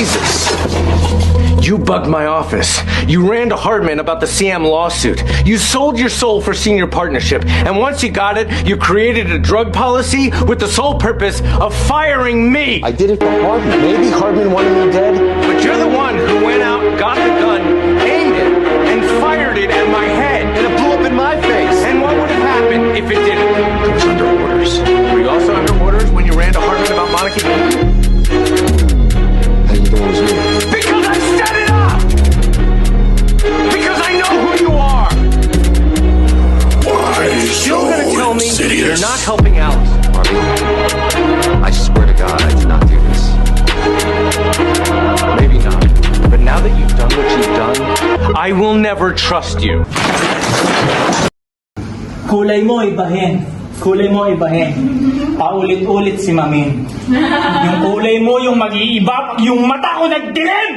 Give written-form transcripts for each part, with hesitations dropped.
Jesus. You bugged my office. You ran to Hardman about the CM lawsuit. You sold your soul for senior partnership. And once you got it, you created a drug policy with the sole purpose of firing me. I did it for Hardman. Maybe Hardman wanted me dead. But you're the one who went out, got the gun, aimed it, and fired it at my head. And it blew up in my face. And what would have happened if it didn't? I was under orders. Were you also under orders when you ran to Hardman about Monica? How do you know it was me? Because I set it up! Because I know who you are! Why You're so gonna tell me insidious? you're not helping Alice. Harvey, I swear to God, I did not do this. Maybe not. But now that you've done what you've done, I will never trust you. Kulay mo ibahin. Kulay mo ibahin. Paulit-ulit si Mamin. Yung kulay mo yung mag-iiba, yung mata ko nagdilim!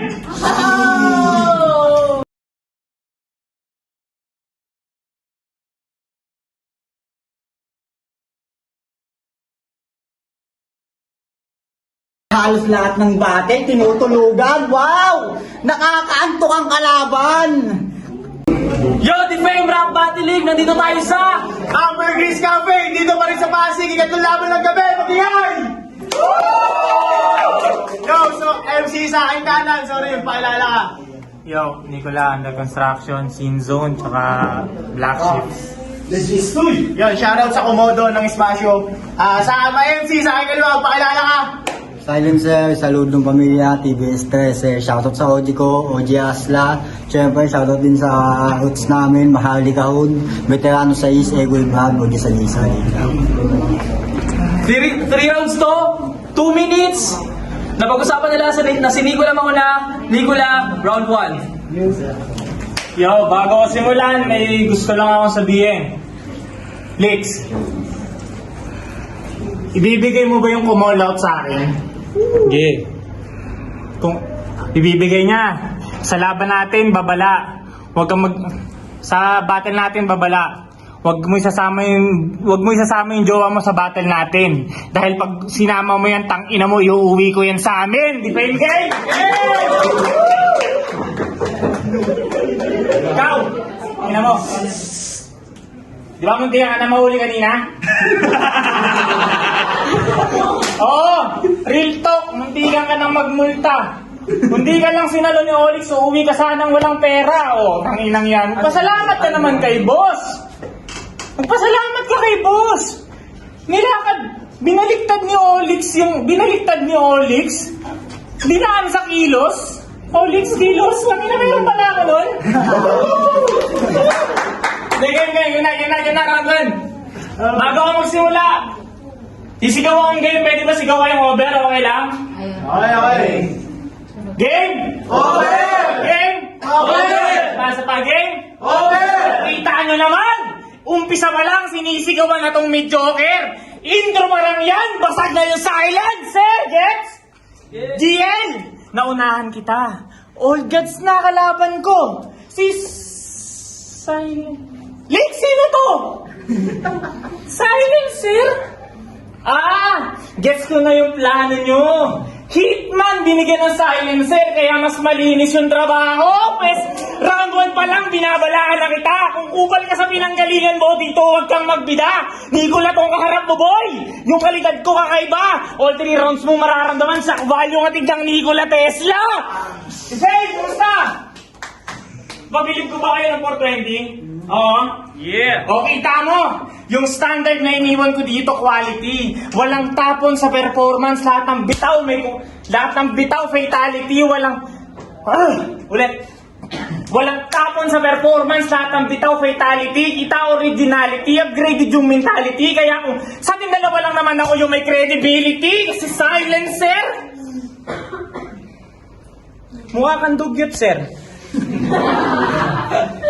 Halos lahat ng battle tinutulugan. Wow! Nakakaantok ang kalaban! Yo, The Fame Rap Battle League! Nandito tayo sa Amber Grease Cafe! Dito pa rin sa Pasig! Ikatlong laban ng gabi! Magiyay! Yo, so MC sa aking kanan. Sorry, pakilala ka. Yo, Nicola, Under Construction, Scene Zone, tsaka Black Ships. This is Tuy! Yo, shoutout sa Komodo ng Espasyo. Sa MC sa aking kaliwa, pakilala ka. Silencer, saludong pamilya, TBS 13. Shoutout sa OG ko, OG Asla. Siyempre, shoutout din sa roots namin, Mahali Kahun, Veterano sa East, Ego Ibrahim, OG Salisa. 3 rounds to, 2 minutes. Napag-usapan nila na si Nicola mauna. Nicola, round 1. Yo, bago ko simulan, may gusto lang akong sabihin. Lex, ibibigay mo ba yung kumall out sa akin? Okay. Kung ibibigay niya, sa laban natin, babala. Sa battle natin, babala. Huwag mo isasama yung jowa mo sa battle natin. Dahil pag sinama mo yan, tangina mo, iuuwi ko yan sa amin. Di ba yung game? Ikaw, tangina mo. Di ba munti ka na mahuli kanina? Oo, real talk, munti ka nang magmulta. Hindi ka lang sinalo ni Olix, so uwi ka sanang walang pera. O, tanginang yan. Pasalamat ka naman kay boss. Magpasalamat ka kay boss! Binaliktad ni Olix, dinaan sa kilos. Olix, kilos, nakina meron pala ka nun? Game, yun na, round 1. Bago ka magsimula, sisigaw akong game, pwede ba sigaw kayong over, okay lang? Okay. Game? Over! Game? Over! Pasa pa game? Over! Kita nyo naman! Umpisa pa lang, sinisigawan na tong mediocre. Intro pa lang yan, basag na yung silence, sir, gets? GL, naunahan kita. All gods na kalaban ko. Silent. Lex, sino to? Silent, sir? Gets ko na yung plano nyo. Hitman, binigyan ng silencer, kaya mas malinis yung trabaho. Pues, round 1 pa lang, binabalaan na kita. Kung kupal ka sa pinanggalingan mo, dito huwag kang magbida. Nicola tong kaharap mo, boy. Yung kalidad ko kakaiba. All 3 rounds mo mararamdaman sa value ng tiglang Nicola Tesla. Hey, kumusta? Pabilib ko ba kayo ng 420? Oo. Yeah. Okay, tamo. Yung standard na iniwan ko dito, quality. Walang tapon sa performance. Lahat ng bitaw, fatality. Ulit. Walang tapon sa performance. Lahat ng bitaw, fatality. Kita originality. Upgraded yung mentality. Kaya kung sa ating dalawa lang naman ako yung may credibility. Kasi silencer. Mukha kang dugyot, sir.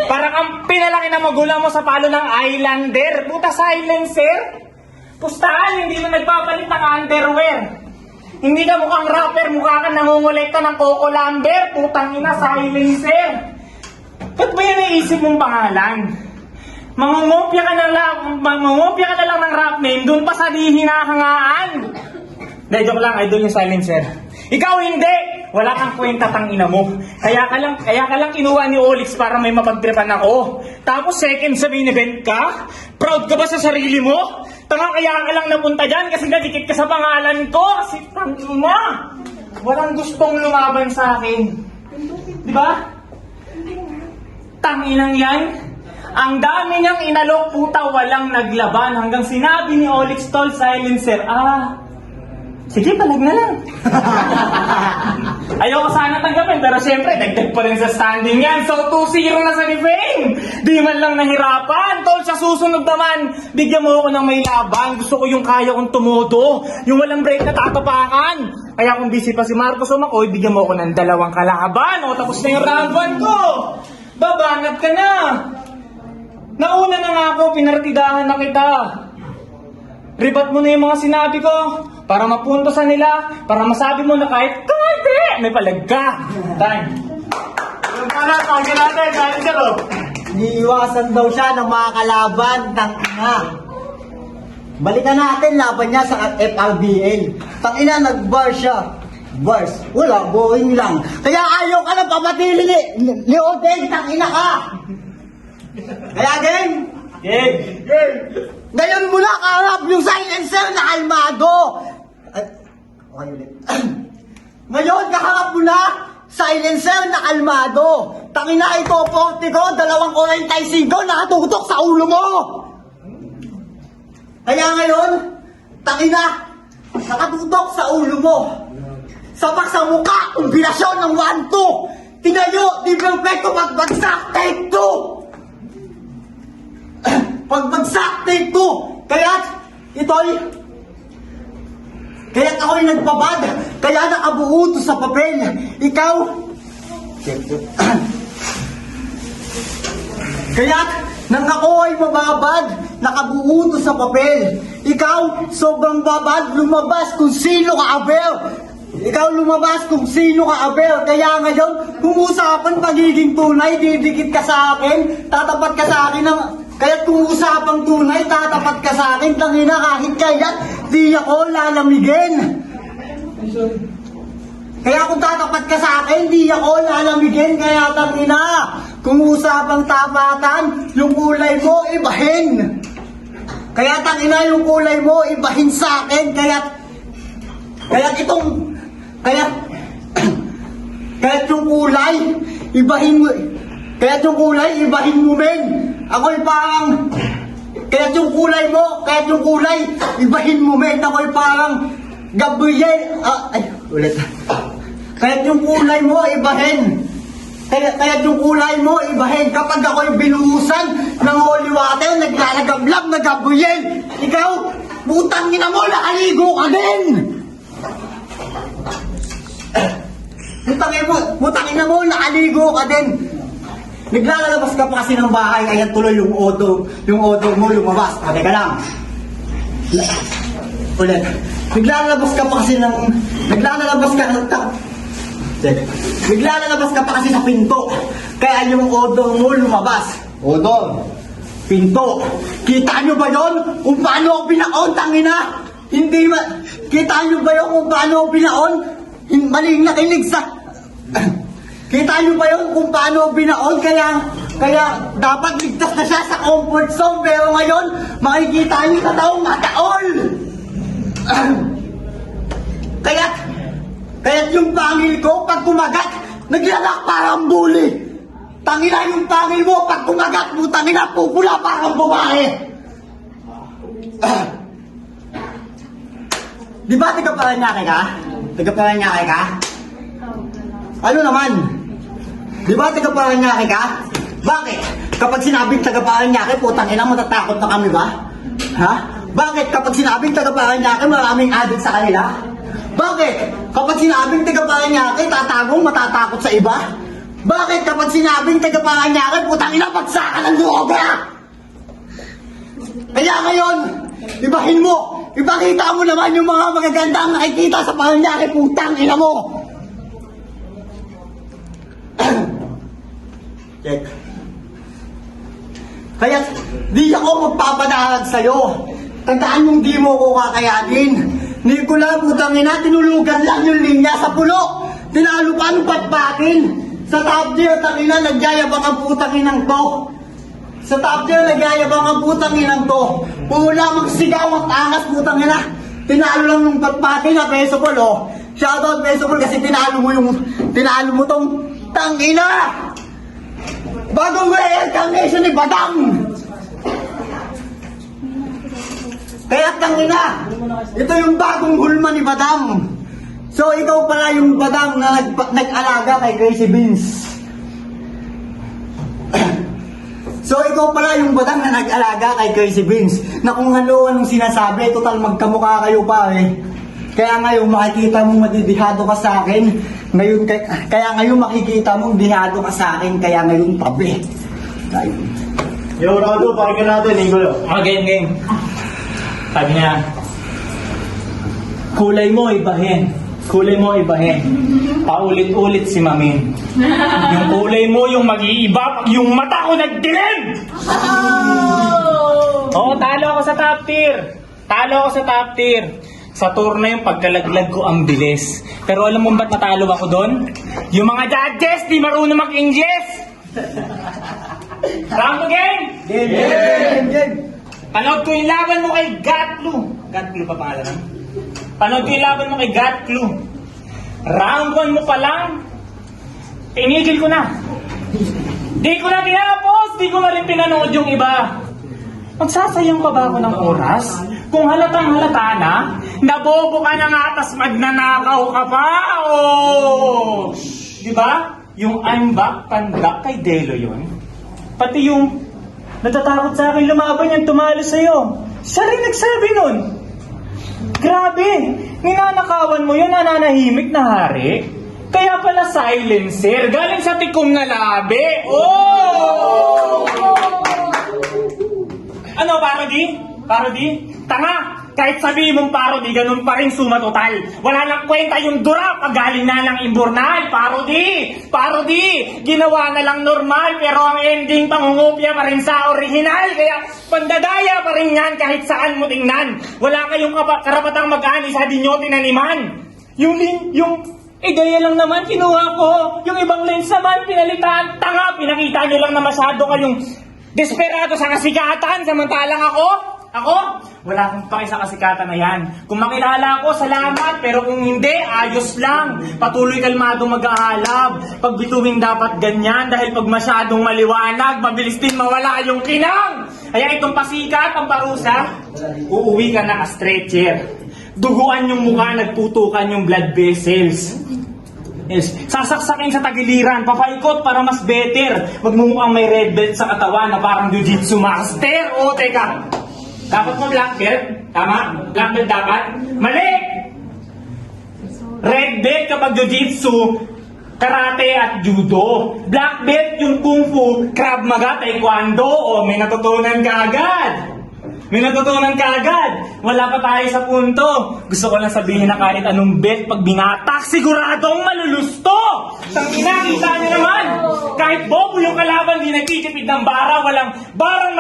Para kang pinalaki na magulang mo sa palo ng Islander. Puta, silencer. Pustahan, hindi mo nagpapalit ng underwear. Hindi ka mukhang rapper, mukha ka nangungulekta ng Coco Lambert. Putang ina, silencer. Ba't ba yan naisip mong pangalan? Mangungopya ka na lang ng rap name doon pa sa di hinahangaan. Joke lang, idol yung silencer. Ikaw hindi! Wala kang kwenta tangina mo. Kaya ka lang kinuha ni Olix para may mapagtripan ako. Tapos second sa main event ka? Proud ka ba sa sarili mo? Tanga, kaya ka lang napunta dyan kasi nadikit ka sa pangalan ko. Kasi tangina, walang gustong lumaban sa akin. Di ba? Tanginang yan. Ang dami niyang inalok, puta, walang naglaban. Hanggang sinabi ni Olix Tol, silencer, sige, palag na lang. Ayoko sana tanggapin, pero syempre, dagdag pa rin sa standing yan. So, 2-0 na sa ni Fame. Di man lang nahirapan. Tol, sa susunod naman, bigyan mo ako ng may laban. Gusto ko yung kaya kong tumodo. Yung walang break na tatapakan. Kaya kung busy pa si Marcos o Makoy, bigyan mo ako ng 2 kalaban. O, tapos na yung round 1 ko. Babanat ka na. Nauna na nga ako, pinartidahan na kita. Rebat mo na yung mga sinabi ko para mapuntosan nila, para masabi mo na kahit may palag ka. Time. Yung pala, pagin natin, dahil siya ko. Iiwasan daw siya ng mga kalaban ng ina. Balikan natin laban niya sa FRBA. Tangina, nag-bar siya. Bars. Wala, boring lang. Kaya ayaw ka na pamatili ni Odeng, tangina ka. Kaya game. Ngayon mo na kaharap yung silencer na kalmado. Okay ulit. Ngayon, kaharap mo na silencer na kalmado. Tangina, ito, 40 ko, 2.45 nakatutok sa ulo mo. Kaya ngayon, tangina, nakatutok sa ulo mo. Sabak sa mukha, kombinasyon ng 1-2. Tinayo, di perfecto, pagbagsak, take 2. Pagbagsak, take 2. Kaya't ako'y nagpabad. Kaya nakabuo to sa papel. Ikaw, kaya't nang ako ay mababad, nakabuo to sa papel. Ikaw, sobrang babad, lumabas kung sino ka, aber. Ikaw lumabas kung sino ka, aber. Kaya ngayon, kung usapan pagiging tunay, didikit ka sa akin, tatapat ka sa akin ng... Kaya't kung usapang tunay, tatapat ka sa akin, tangina, kahit kaya't di ako lalamigin. Kaya kung tatapat ka sa akin, di ako lalamigin, kaya tangina, kung usapang tapatan, yung kulay mo, ibahin. Kaya tangina, yung kulay mo, ibahin sa akin, kaya't yung kulay, ibahin mo, men. Ako'y parang, kaya't yung kulay, ibahin mo, men. Ako'y parang, Gabriel, kaya't yung kulay mo, ibahin. Kaya't yung kulay mo, ibahin. Kapag ako'y binuhusan ng holy water, naglalagablab na Gabriel. Ikaw, putang ina mo, nakaligo ka din. Putang ina mo, nakaligo ka din. Naglalabas ka pa kasi ng bahay, kaya tuloy yung odor mo lumabas. Teka lang. Ulit. Naglalabas ka pa kasi sa pinto. Kaya yung odor mo lumabas. Odor. Pinto. Kita nyo ba yon? Kung paano ako binaon, tangina? Kita nyo ba yon kung paano ako binaon? Maling nakinig sa... Kita nyo ba yun kung paano binaon? Kaya dapat ligtas na siya sa comfort zone. Pero ngayon, makikita nyo sa taong mataol. Kaya't yung pangil ko, pag kumagat, naglalak parang bully. Tangina yung pangil mo, pag kumagat mo, tangina, pupula parang babae. Di ba taga-Paranaque ka? Ano naman? Di ba taga-Paranaque ka? Bakit? Kapag sinabing taga-Paranaque, putang ina, matatakot na kami ba? Ha? Bakit? Kapag sinabing taga-Paranaque, maraming adik sa kanila? Bakit? Kapag sinabing taga-Paranaque, matatakot sa iba? Bakit? Kapag sinabing taga-Paranaque, putang ina, bagsakan ng droga! Kaya ngayon, ibahin mo! Ipakita mo naman yung mga magagandang nakikita sa Paranaque, putang ina mo! Kaya di ako magpapadahag sa'yo. Tandaan mong di mo ko kakayanin. Nicola, putang ina, tinulugan lang yung linya sa pulo. Tinalo pa ng patpatin. Sa top tier, tangina, nagyayabang ang putang inang to. Sa top tier, nagyayabang ang putang inang to. Pula magsigaw at angas putang ina. Tinalo lang ng patpatin na Peso Paul, oh. Shoutout Peso Paul kasi tinalo mo tong tangina. Bagong Royal Carnation ni Badang. Kaya tangina, ito yung bagong hulma ni Badang. So ikaw pala yung Badang na nag-alaga kay Crazy Beans. So ikaw pala yung Badang na nag-alaga kay Crazy Beans. Na kung ano anong sinasabi, total magkamukha kayo pa eh. Kaya ngayon makikita mong madidihado ka sa akin. Ngayon, kaya ngayon makikita mong dihado ka sa akin. Kaya ngayon tabi. Ayun. Yo, Rado, pakinggan natin, Igulo. Game. Sabi niya, kulay mo ibahin. Paulit-ulit si Mamin. Yung kulay mo yung mag-iiba, yung mata ko nagdilim! Oo, talo ako sa top tier. Sa tour na yung pagkalaglag ko ang bilis. Pero alam mo ba't natalo ako doon? Yung mga judges, di marunong mag-English! Round to game! Game. Panood ko yung laban mo kay Gatlu. Gatlu pa pangalan? Panood ko yung laban mo kay Gatlu. Round 1 mo pa lang, tinigil ko na. Di ko na tinapos, di ko na rin pinanood yung iba. Magsasayang pa ba ako ng oras? Kung halatang halata na, nabobo ka na nga, tas magnanakaw ka pa, oh! Diba? Yung I'm back, pandak kay Delo yun. Pati yung natatakot sa akin lumaban yung tumalo sa'yo. Siya rin nagsabi nun. Grabe, ninanakawan mo yun, nananahimik na hari. Kaya pala silencer, galing sa tikom na labi. Oh! Ano, parody? Tanga! Kahit sabihin mong parody, ganun pa rin suma total. Wala nang kwenta yung dura pag galing na ng imburnal. Parody! Ginawa na lang normal, pero ang ending pangungupya pa rin sa original. Kaya pandadaya pa rin yan kahit saan mo tingnan. Wala kayong karapatang mag-ani sa di nyo tinaniman. Yung ideya lang naman kinuha ko. Yung ibang lens naman pinalitan. Tanga! Pinakita nyo lang na masyado kayong desperado sa kasikatan, samantalang ako, wala akong paki sa kasikatan na yan. Kung makilala ako, salamat, pero kung hindi, ayos lang. Patuloy kalmado mag-ahalab. Pag bituing dapat ganyan, dahil pag masyadong maliwanag, mabilis din mawala yung kinang. Kaya itong pasikat, ang parusa, uuwi ka na ka-stretcher. Duguan yung mukha, nagputukan yung blood vessels. Yes. Sasaksakin sa tagiliran, papaikot para mas better. Magmumukhang may red belt sa katawan na parang jiu-jitsu master. O, teka. Dapat mo black belt? Tama? Black belt dapat? Mali! Red belt kapag jiu-jitsu, karate at judo. Black belt yung kung fu, krav maga, taekwondo. O, may natutunan ka agad. Wala pa tayo sa punto. Gusto ko lang sabihin na kahit anong bet pag binatak, siguradong malulusto. Tangina, kita niyo naman. Kahit bobo yung kalaban, di nagtitipid ng bara. Walang barang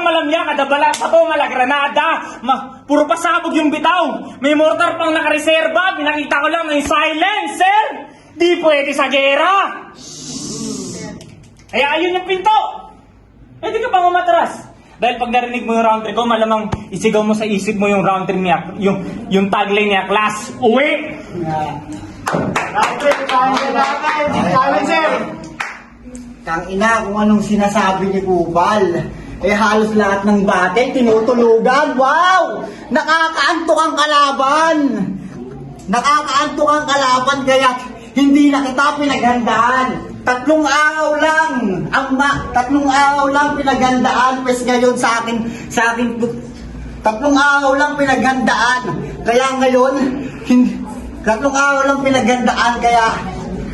malamya, kada bala sa to, malagranada. Puro pasabog yung bitaw. May mortar pang nakareserba. Binakita ko lang ng silencer. Di pwede sa gera. Kaya ayun yung pinto. Pwede ka pang umatras. Dahil pag narinig mo yung round 3 ko, malamang isigaw mo sa isip mo yung round 3 niya, yung tagline niya, class, uwi! Kang ina, kung anong sinasabi ni Kupal, eh halos lahat ng bate tinutulugan. Wow! Nakakaantok ang kalaban, kaya hindi na kita pinaghandaan. Tatlong araw lang pinaghandaan, pues ngayon sa akin, tatlong araw lang pinaghandaan, kaya ngayon, tatlong araw lang pinaghandaan, kaya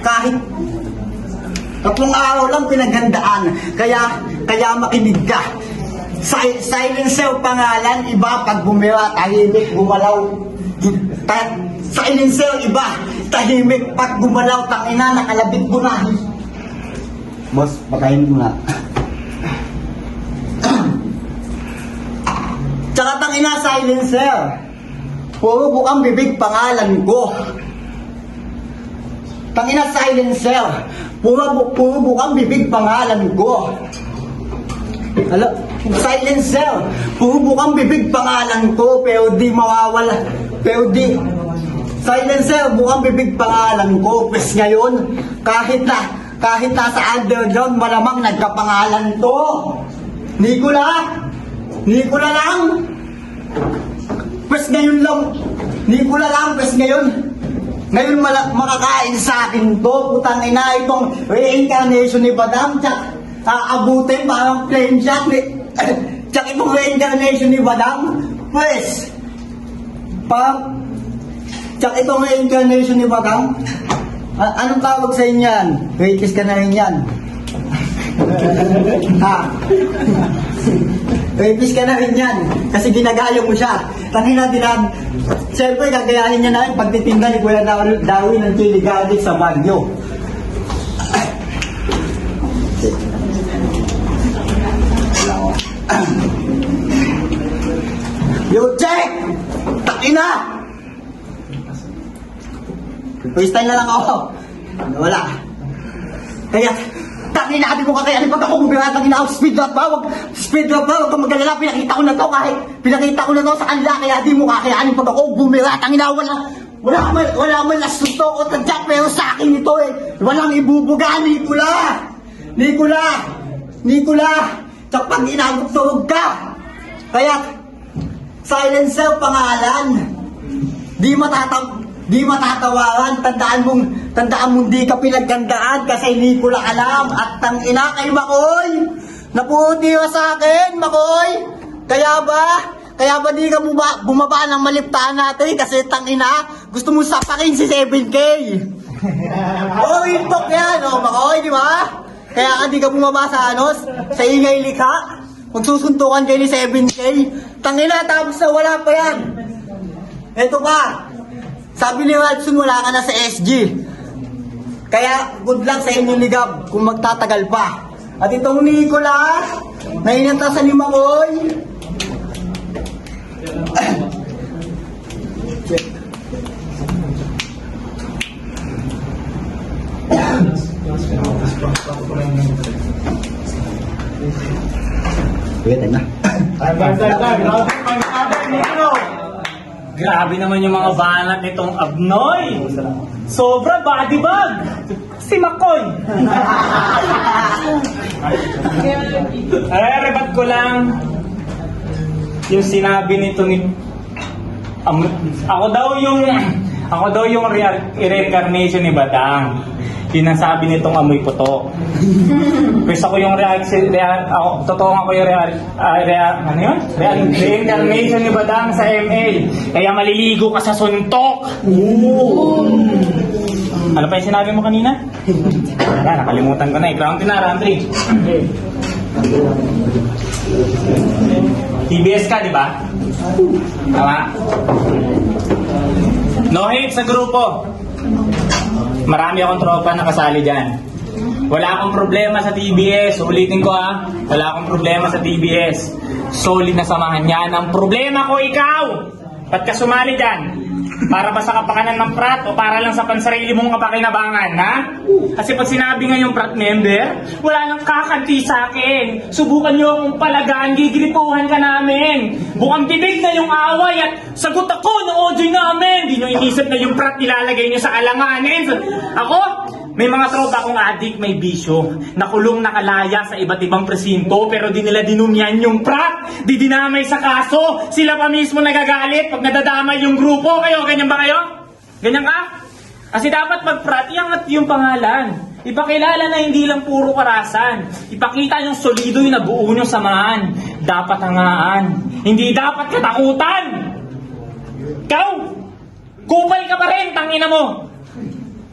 kahit, tatlong araw lang pinaghandaan, kaya makinig ka. Silencer pangalan, iba pag bumira, tahimik, gumalaw. Silencer, iba, tahimik, pag gumalaw, tangina, nakalabit ko na. Boss, patayin mo na. Tsaka tangina, silencer. Puro bukang bibig pangalan ko. Tangina silencer. Puro bukang bibig pangalan ko. Hala, silencer. Puro bukang bibig pangalan ko, pero di mawawala. Pero di. Silencer, bukang bibig pangalan ko. Pwes ngayon, kahit nasa underground, malamang nagkapangalan to. Nicola lang. Pwes ngayon lang. Nicola lang, pwes ngayon. Ngayon makakain sa akin to. Putang ina, itong reincarnation ni Badam. Tsak, aabutin parang plane shot ni... Tsak, itong reincarnation ni Badam. Pwes, tsak, itong reincarnation ni Badam. Anong tawag sa inyan? Rapist ka na rin yan. Ha? Rapist ka na rin yan. Kasi ginagaya mo siya. Tangina, siyempre, gagayahin niya na rin pagtitinda ni Kuya Darwin ng chili garlic sa Baguio. Yo, check! Tangina! Freestyle na lang ako. Wala. Kaya, tangina, natin mo kakayanin pag ako bumiratang ina ako speed drop ba? Huwag kang mag-alala, pinakita ko na to sa kanila, kaya di mo kakayanin pag ako bumiratang ina. Wala man nasunto o tadyak, pero sa akin ito eh. Walang ibubuga, Nicola! Tsak pag inagutulog ka. Kaya, silencer pangalan. Di matatawaran, tandaan mong di ka pinagandaan kasi Nicola alam at tangina kay Makoy. Naputi ka sa akin, Makoy. Kaya ba di ka bumaba ng maliptaan natin kasi tangina, gusto mo sapakin si 7K. Intok yan, Makoy, di ba? Kaya ka di ka bumaba sa sa ingay likha. Magsusuntukan kayo ni 7K. Tangina, tapos na wala pa yan. Eto pa. Sabi ni Watson, wala ka na sa SG. Kaya, good luck sa inyo ni Gab kung magtatagal pa. At itong Nicola, nainatasan ni Makoy. Wait, na. Grabe naman yung mga banat nitong Abnoy. Sobra body bag. Si Makoy. Rebat ko lang yung sinabi nito ni... Ako daw yung reincarnation ni Badang. Pinasabi nitong amoy puto. Pwes ako yung reincarnation ni Badang sa ML. Kaya maliligo ka sa suntok. Ano pa yung sinabi mo kanina? Wala, nakalimutan ko na. Ground na, round 3. TBS ka, di ba? Tama? No hate sa grupo. Marami akong tropa na kasali dyan. Wala akong problema sa TBS. Ulitin ko wala akong problema sa TBS. Solid na samahan yan. Ang problema ko ikaw. Ba't ka sumali dyan? Para ba sa kapakanan ng prat o para lang sa pansarili mong kapakinabangan, ha? Kasi pag sinabi nga yung prat member, wala nang kakanti sa akin. Subukan nyo akong palagaan, gigripuhan ka namin. Bukang bibig na yung away at sagot ako ng audio namin. Di nyo inisip na yung prat ilalagay nyo sa alanganin. Ako, may mga tropa akong adik, may bisyo. Nakulong nakalaya sa iba't ibang presinto pero di nila dinumyan yung prat. Di dinamay sa kaso. Sila pa mismo nagagalit pag nadadamay yung grupo. Kayo, ganyan ba kayo? Ganyan ka? Kasi dapat mag-prat, iangat yung pangalan. Ipakilala na hindi lang puro karasan. Ipakita yung solido yung nabuo yung samahan. Dapat hangaan. Hindi dapat katakutan. Ikaw, kupal ka pa rin, tangina mo.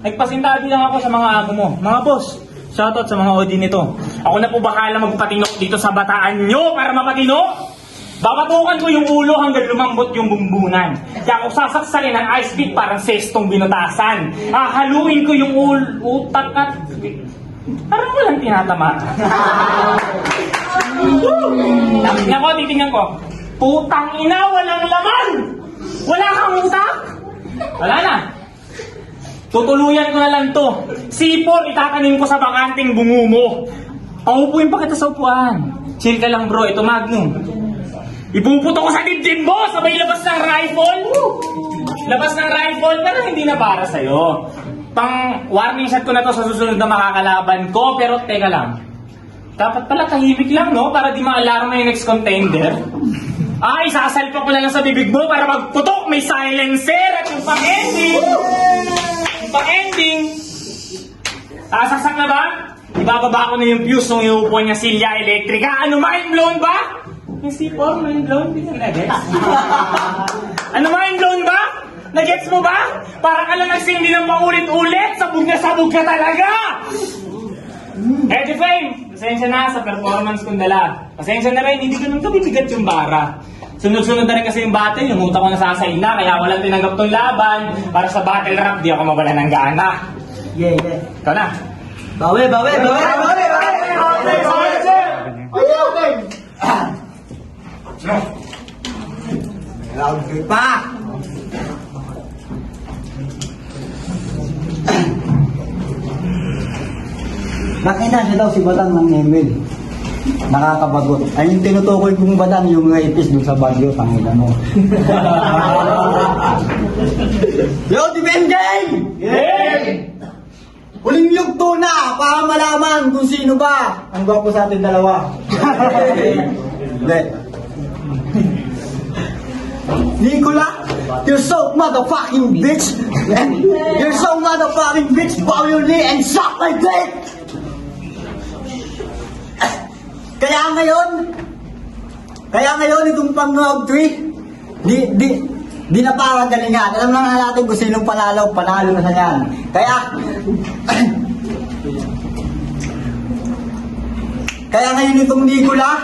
Nagpasintabi lang ako sa mga amo mo. Mga boss, shoutout sa mga OD nito. Ako na po bahala magpatinok dito sa bataan nyo para mapatinok. Babatukan ko yung ulo hanggang lumambot yung bumbunan. Kaya ako sasaksalin ng ice pick parang sestong binutasan. Haluin ko yung utak at... Parang walang tinatama. Tingnan ko, titingnan ko. Putang ina, walang laman! Wala kang utak! Wala na. Tutuluyan ko na lang to. C4, itatanim ko sa bakanting bungo mo. Paupuin pa kita sa upuan. Chill ka lang bro, ito Magnum. Ipuputo ko sa dibdib mo, sabay labas ng rifle. Labas ng rifle, pero hindi na para sa'yo. Pang warning shot ko na to sa susunod na makakalaban ko, pero teka lang. Dapat pala tahimik lang, no? Para di ma-alarma yung next contender. Ay, sasalpa ko lang sa bibig mo para magputok. May silencer at yung pang-ending. Yung pang-ending. Sasaksak na ba? Ibababa ko na yung fuse nung iupuan niya silya elektrika. Ano, mind blown ba? Yung C4, mind blown? Hindi ka na-gets. Ano, mind blown ba? Nagets mo ba? Para ka lang nagsindi ng paulit-ulit. Sabog ka talaga! Eddie Flame, pasensya na sa performance kong dala. Pasensya na rin, hindi ganun kabibigat yung bara. Sunod-sunod na rin kasi yung battle, yung utak ko nasasay na, kaya walang tinanggap tong laban. Para sa battle rap, di ako mawala ng gana. Yeah. Ikaw na. Bawi! Round 3 pa! Nakita siya daw si Badang ng Emil. Nakakabagot. Ay, yung tinutukoy kong Badang, yung rapist dun sa Baguio, tangina mo. Yo, defend game! Huling yugto na para malaman kung sino ba ang gwapo sa ating dalawa. Hindi. Nicola, you're so motherfucking bitch! You're so motherfucking bitch! Bow your knee and suck my dick! Kaya ngayon itong pang round 3, di na parang galingan. Alam na nga natin kung sinong panalo na sa yan. Kaya ngayon itong Nicola,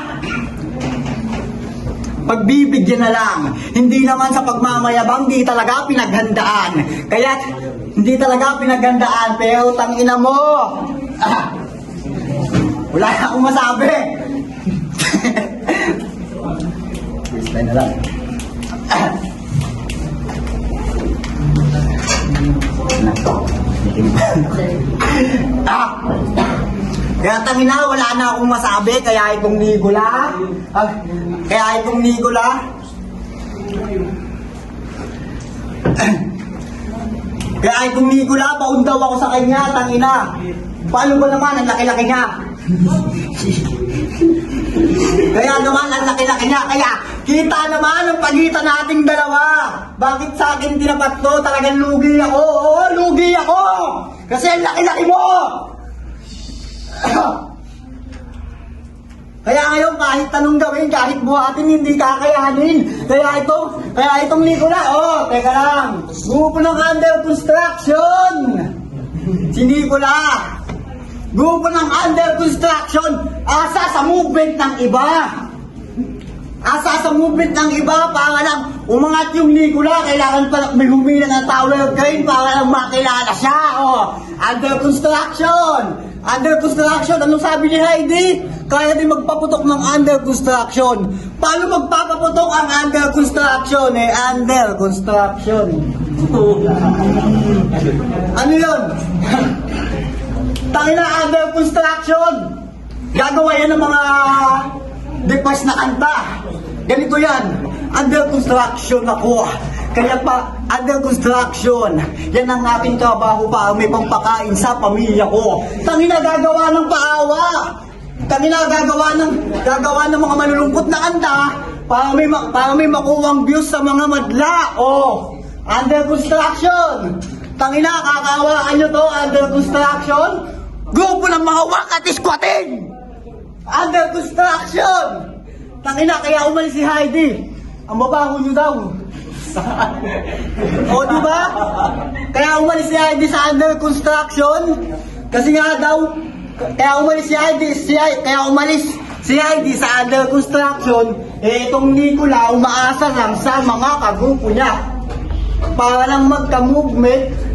pagbibigyan na lang. Hindi naman sa pagmamayabang, di talaga pinaghandaan. Kaya, hindi talaga pinaghandaan, pero tangina mo. Wala na akong masabi. Freestyle na lang. Kaya tangina, wala na akong masabi. Kaya itong Nicola, paun daw ako sa kanya, tangina. Paano ba naman, ang laki-laki niya. Kaya kita naman ang pagitan nating dalawa. Bakit sa akin tinapat to? Talagang lugi ako. Oo, lugi ako. Kasi ang laki-laki mo. Kaya ngayon, kahit tanong gawin, kahit buhatin, hindi kakayanin. Kaya itong Nicola, teka lang. Grupo ng under construction. Si Nicola. Grupo ng under construction. Asa sa movement ng iba. Para lang umangat yung Nicola. Kailangan pa may humila ng tower crane para lang makilala siya. Under construction. Anong sabi ni Heidi? Kaya din magpaputok ng under construction. Paano magpapaputok ang under construction? Under construction. Ano yun? Tangina, under construction. Gagawa yan ng mga depas na kanta. Ganito yan. Under construction ako. Kaya pa, under construction. Yan ang aking trabaho para may pampakain sa pamilya ko. Tangina, gagawa ng paawa. Gagawa ng mga malulungkot na kanta para may makuwang views sa mga madla. Under construction. Tangina, kakawaan nyo to, under construction. Grupo ng mga wakat squatting. Under construction. Tangina, kaya umalis si Heidi. Ang mabaho nyo daw. Diba? Kaya umalis si Heidi sa under construction. Kasi nga daw, kaya umalis si Heidi sa under construction. Itong Nicola umaasa lang sa mga kagrupo niya. Para lang magka-movement.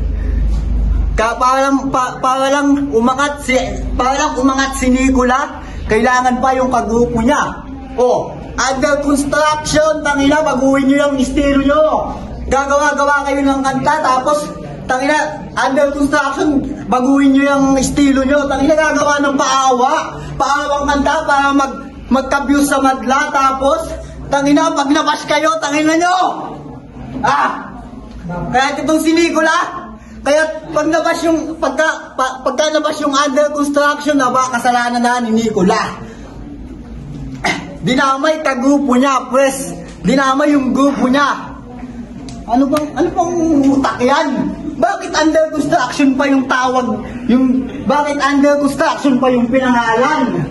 Para lang umangat si Nicola, kailangan pa yung kagrupo niya. Under construction, tangina, baguhin nyo yung estilo nyo. Gagawa kayo ng kanta, tapos Tangina, under construction, baguhin nyo yung estilo nyo. Tangina, gagawa ng paawang kanta para magka-views sa madla. Tapos, tangina, pag nabash kayo, tangina nyo! Kaya itong si Nicola, kaya pag nabash yung, pagka nabash yung under construction, kasalanan na ni Nicola. Dinamay ka-grupo niya, pres. Dinamay yung grupo niya. Ano bang utak yan? Bakit under construction pa yung tawag? Bakit under construction pa yung pinangalan?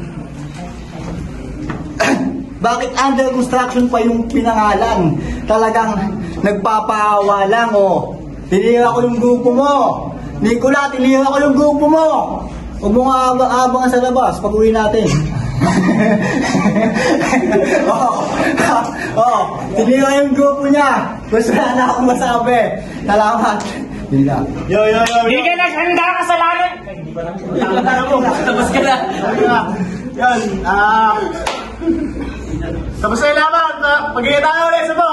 Bakit under construction pa yung pinangalan? Talagang nagpapaawa lang, oh. Tinira ko yung grupo mo. Nicola, tinira ko yung grupo mo. Huwag mo nga abangan sa labas pag uwi natin. Tinira yung grupo niya. Gusto na akong masabi. Salamat. Yo. Hindi ka naghanda kasalanan. Tapos ka na. Yan, tapos na yung laban. Pagkikita tayo ulit sa po.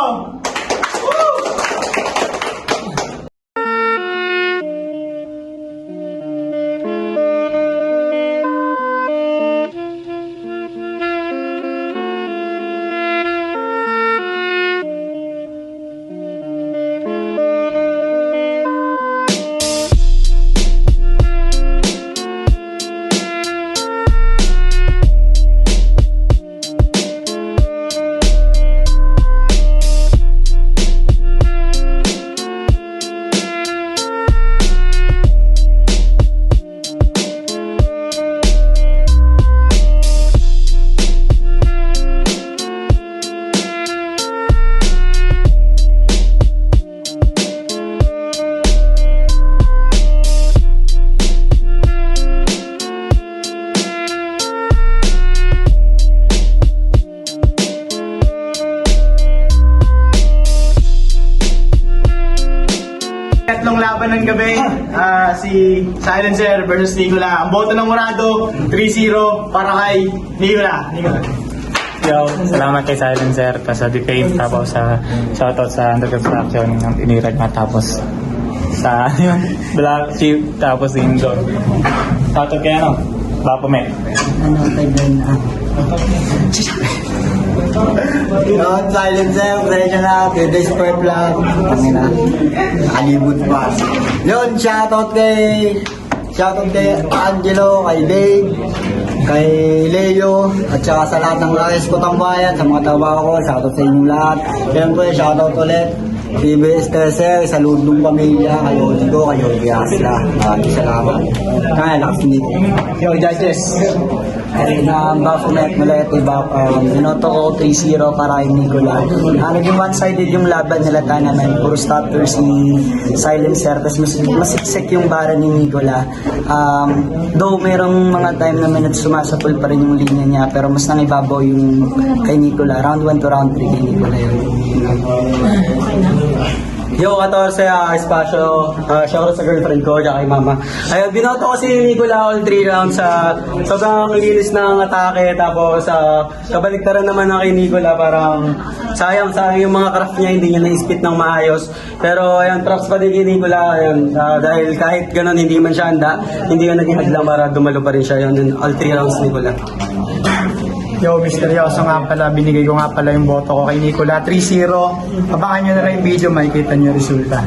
Tatlong laban ng gabi, si Silencer versus Nicola. Ang boto ng Murado, 3-0 para kay Nicola. Yo, salamat kay Silencer sa debate, tapos sa shoutout sa under construction ng inirag matapos sa Black Sheep, tapos Indoor. Shoutout kay Baphomet. Yun, Silencer, presyo na, 2 days per vlog. Tangina, alibot pa. Yun, shoutout kay Angelo, kay Dave, kay Leo, at saka sa lahat ng rakes ko tambayan, sa mga trabaho ko, shoutout sa inyong lahat. Siyempre, shoutout ulit, TBS 13, sa Ludong Pamilya, kay Odigo, kay Odi Asla. Maraming salamat. Kaya, lakas nito. Yo, Judges. Na Baphomet Malete binoto ko 3-0 para kay Nicola. Naging one-sided yung laban nila naman. Puro starter si Silencer. Tapos masiksik yung bara ni Nicola. Though merong mga time na minutes sumasapul pa rin yung linya niya, pero mas nangibabaw yung kay Nicola. Round 1 to round 3 kay Nicola yun. Yo, 14 espasyo, shoutout sa girlfriend ko, tsaka kay mama. Ayun, binoto ko si Nicola all 3 rounds sa sobrang linis ng atake, tapos kabaliktaran naman na kay Nicola, parang sayang yung mga craft niya, hindi niya na-spit ng maayos. Pero ayun, props pa din kay Nicola, ayun, dahil kahit ganun hindi man siya handa, hindi ka naging hadlang para dumalo pa rin siya, yun, all 3 rounds Nicola. Yo, misteryoso nga pala, binigay ko nga pala yung boto ko kay Nicola, 3-0. Abangan nyo na lang yung video, makikita nyo yung resulta.